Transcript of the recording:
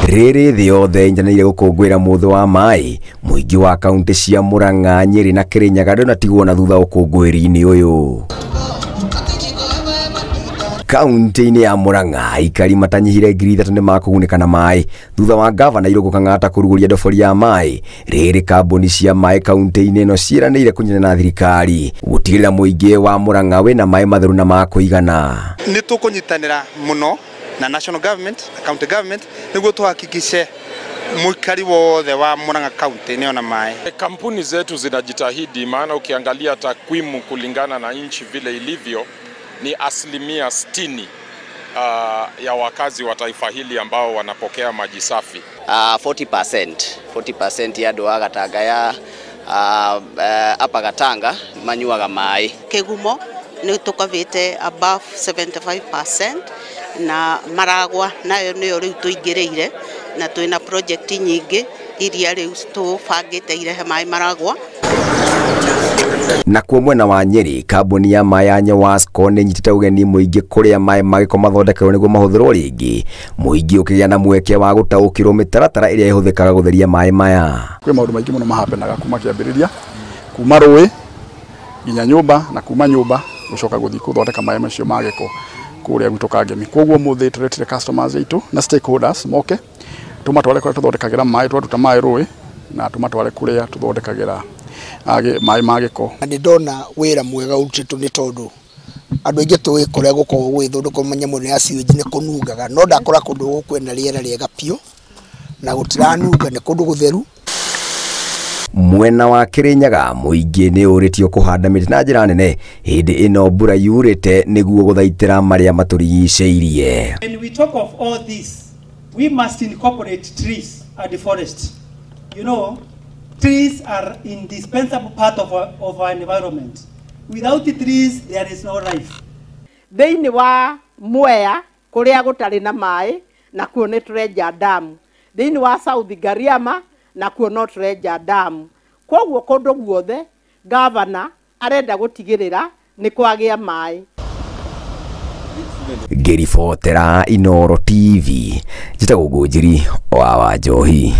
Rĩrĩ thĩ yothe njanĩire gũkũngũĩra mũthĩ wa maaĩ, mũingĩ wa kaũntĩ cia Murang'a, Nyeri na Kĩrinyaga ndũnatigwo na thutha ũkũngũĩri-inĩ ũyũ. Kaũntĩ-inĩ ya Murang'a, aikari matanyihire 3,000 nĩ makũgunĩka na maaĩ thutha wa gavana Irũngũ Kang'ata kũrugũria ndobori ya maaĩ. Rĩrĩ kambuni cia maaĩ kaũntĩ-inĩ ĩno ciĩranĩire kũnyitanĩra na thirikari gũtigĩrĩra mũingĩ wa Murang'a wĩna maaĩ matheru na ma kũigana. Nĩ tũkũnyitanĩra mũno na national government, county government nĩguo tuhakikishe mũikari wothe wa Murang'a county nĩona maaĩ. Kampuni zetu zinajitahidi, maana ukiangalia takwimu kulingana na nchi vile ilivyo ni 60% ya wakazi wa taifa hili ambao wanapokea maji safi. 40% ya andũ a Gatanga apa Gatanga manyuaga maaĩ. Kĩgumo nĩ tũkavĩte above 75% na Maragwa nayo nĩyo rĩu tũingĩrĩire na twĩna project nyingĩ iria rĩu tũbangĩte irehe maaĩ Maragwa. Na kwa mwena wa Nyeri, kambuni ya maaĩ ya Nyewasco nĩ nyitĩte ũgeni mũingĩ kũrĩa maaĩ magĩko mathondekerwo nĩguo mahũthĩrwo rĩngĩ, mũingĩ ũkĩgĩa na mweke wa gũtaũkĩrwo mĩtaratara ĩrĩa ĩhũthĩkaga gũtheria maaĩ maya. Kwĩ maũndũ maingĩ mũno mahapenaga kuma kĩambĩrĩria, kuma rũĩ nginya nyũmba na kuma nyũmba gũcoka gũthiĩ gũthondeka maaĩ macio ma gĩko kũrĩa gwitũ Kangemi. Koguo mũthĩ tũretire customers aitũ na stakeholders moke tũmatware kũrĩa tũthondekagĩra maaĩ, twatuta maaĩ rũĩ na tũmatware kũrĩa tũthondekagĩra maaĩ ma gĩko. Nĩ ndona wĩra mwega ũrutĩtwo nĩ tondũ andũ aingĩ tũĩ kũrĩa gũkoragwo gwĩthondekwo manyamũ ya sewage nĩ kũnungaga, no ndakora kũndũ gũkũ kwĩna rĩera rĩega biũ na gũtiranunga, nĩ kũndũ gũtheru. Mwena wa Kĩrinyaga, mũingĩ nĩ ũrĩtio kũhanda mĩtĩ na njĩra nene hĩndĩ ĩno mbura yurĩte nĩguo gũthaitĩra marĩa matũrigicĩirie. When we talk of all this, we must incorporate trees and the forest. You know, trees are indispensable part of our environment. Without the trees, there is no life. Thĩinĩ wa Mwea kũrĩa gũtarĩ na maaĩ na kuo nĩ tũrenja damu. Thĩinĩ wa South Gariama na kuo no tũrenja damu. Koguo kũndũ guothe gavana arenda gũtigĩrĩra nĩ kwagĩa maaĩ. Ngĩribotera Inooro TV, njĩtagwo Ngũnjiri wa Wanjohi.